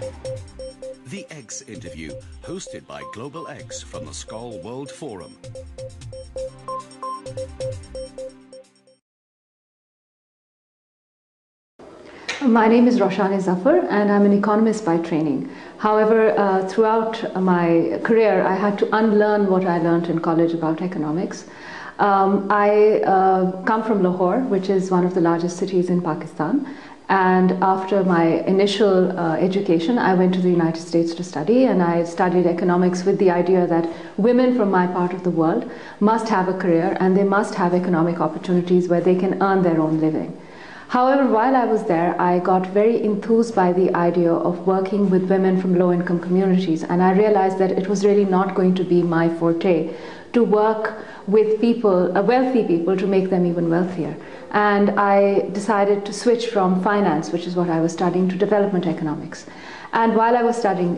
The X Interview, hosted by Global X from the SCOL World Forum. My name is Roshaneh Zafar and I'm an economist by training. However, throughout my career, I had to unlearn what I learned in college about economics. I come from Lahore, which is one of the largest cities in Pakistan. And after my initial education, I went to the United States to study, and I studied economics with the idea that women from my part of the world must have a career and they must have economic opportunities where they can earn their own living. However, while I was there, I got very enthused by the idea of working with women from low-income communities, and I realized that it was really not going to be my forte to work with people, wealthy people, to make them even wealthier. And I decided to switch from finance, which is what I was studying, to development economics. And while I was studying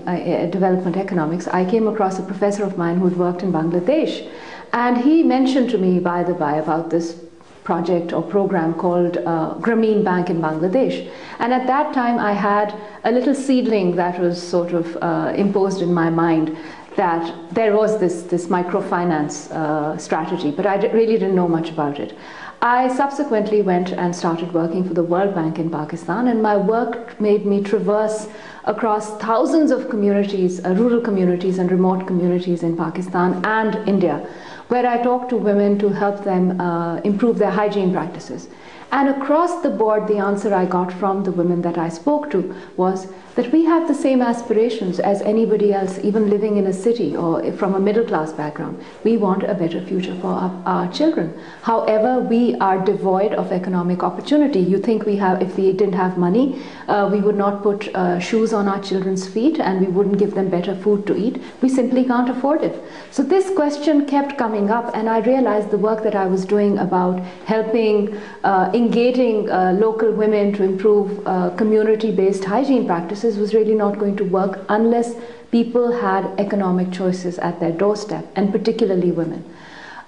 development economics, I came across a professor of mine who had worked in Bangladesh, and he mentioned to me, by the by, about this project or program called Grameen Bank in Bangladesh. And at that time I had a little seedling that was sort of imposed in my mind, that there was this microfinance strategy, but I really didn't know much about it. I subsequently went and started working for the World Bank in Pakistan, and my work made me traverse across thousands of communities, rural communities and remote communities in Pakistan and India, where I talked to women to help them improve their hygiene practices. And across the board, the answer I got from the women that I spoke to was that we have the same aspirations as anybody else, even living in a city or from a middle-class background. We want a better future for our children. However, we are devoid of economic opportunity. You think if we didn't have money, we would not put shoes on our children's feet and we wouldn't give them better food to eat. We simply can't afford it. So this question kept coming up, and I realized the work that I was doing about helping engaging local women to improve community-based hygiene practices was really not going to work unless people had economic choices at their doorstep, and particularly women.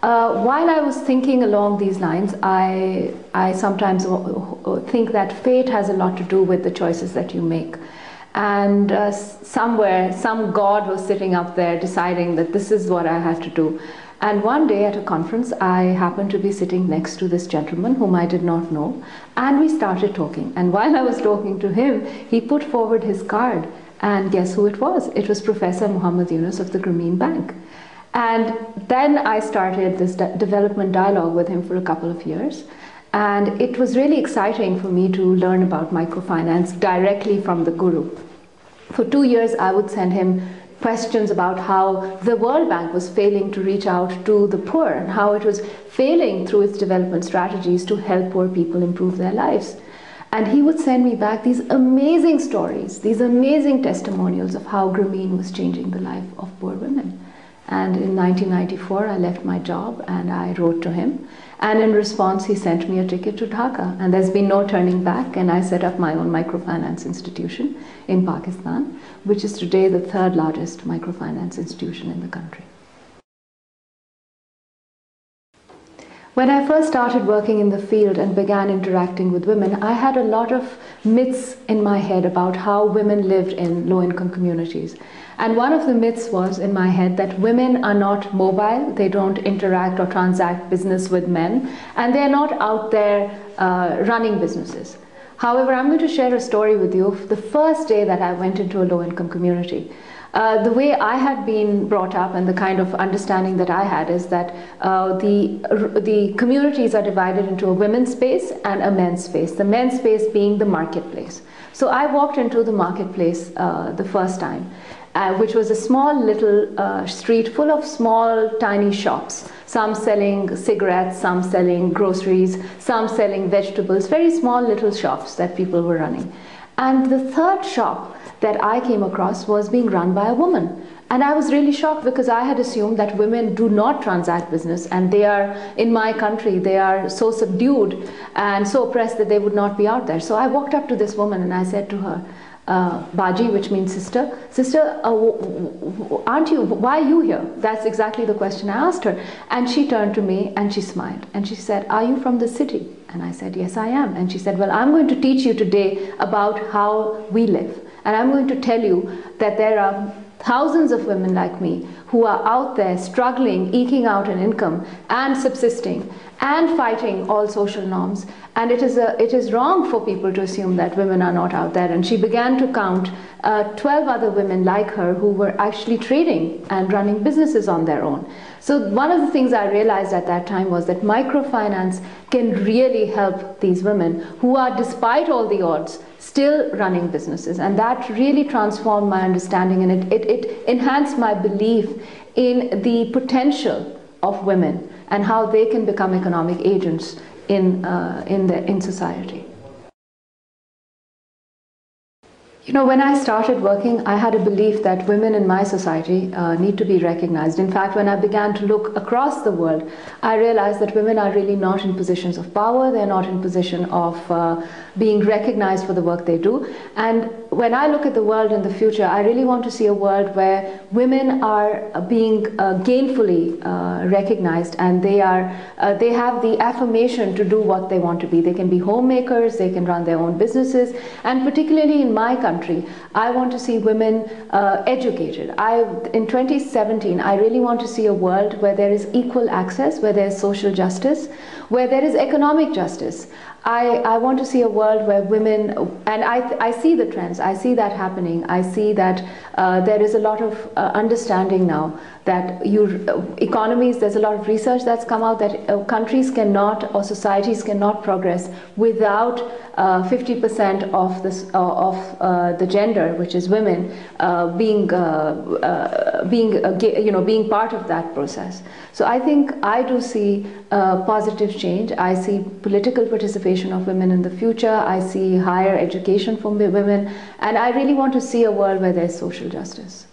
While I was thinking along these lines, I sometimes think that fate has a lot to do with the choices that you make. And somewhere, some god was sitting up there deciding that this is what I had to do. And one day at a conference, I happened to be sitting next to this gentleman whom I did not know, and we started talking. And while I was talking to him, he put forward his card, and guess who it was? It was Professor Muhammad Yunus of the Grameen Bank. And then I started this development dialogue with him for a couple of years. And it was really exciting for me to learn about microfinance directly from the guru. For 2 years, I would send him questions about how the World Bank was failing to reach out to the poor and how it was failing through its development strategies to help poor people improve their lives. And he would send me back these amazing stories, these amazing testimonials of how Grameen was changing the life of poor women. And in 1994, I left my job and I wrote to him. And in response, he sent me a ticket to Dhaka. And there's been no turning back. And I set up my own microfinance institution in Pakistan, which is today the third largest microfinance institution in the country. When I first started working in the field and began interacting with women, I had a lot of myths in my head about how women lived in low-income communities. And one of the myths was in my head that women are not mobile, they don't interact or transact business with men, and they're not out there running businesses. However, I'm going to share a story with you of the first day that I went into a low-income community. The way I had been brought up and the kind of understanding that I had is that the communities are divided into a women's space and a men's space, the men's space being the marketplace. So I walked into the marketplace the first time, which was a small little street full of small tiny shops, some selling cigarettes, some selling groceries, some selling vegetables, very small little shops that people were running. And the third shop that I came across was being run by a woman. And I was really shocked because I had assumed that women do not transact business, and they are, in my country, they are so subdued and so oppressed that they would not be out there. So I walked up to this woman and I said to her, Baji, which means sister, aren't you, why are you here? That's exactly the question I asked her. And she turned to me and she smiled and she said, are you from the city? And I said, yes, I am. And she said, well, I'm going to teach you today about how we live. And I'm going to tell you that there are thousands of women like me who are out there struggling, eking out an income and subsisting and fighting all social norms. And it is wrong for people to assume that women are not out there. And she began to count 12 other women like her who were actually trading and running businesses on their own. So one of the things I realized at that time was that microfinance can really help these women who are, despite all the odds, still running businesses. And that really transformed my understanding, and it enhanced my belief in the potential of women and how they can become economic agents in society. You know, when I started working, I had a belief that women in my society need to be recognized. In fact, when I began to look across the world, I realized that women are really not in positions of power. They're not in position of being recognized for the work they do. And when I look at the world in the future, I really want to see a world where women are being gainfully recognized, and they have the affirmation to do what they want to be. They can be homemakers, they can run their own businesses, and particularly in my country, I want to see women educated. In 2017, I really want to see a world where there is equal access, where there is social justice, where there is economic justice. I want to see a world where women, and I see the trends, I see that happening. I see that there is a lot of understanding now that economies, there's a lot of research that's come out that countries cannot, or societies cannot progress without 50% of the gender, which is women, being part of that process. So I think I do see positive change. I see political participation of women in the future. I see higher education for women, and I really want to see a world where there's social justice.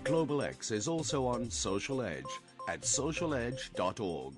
Global X is also on Social Edge at socialedge.org.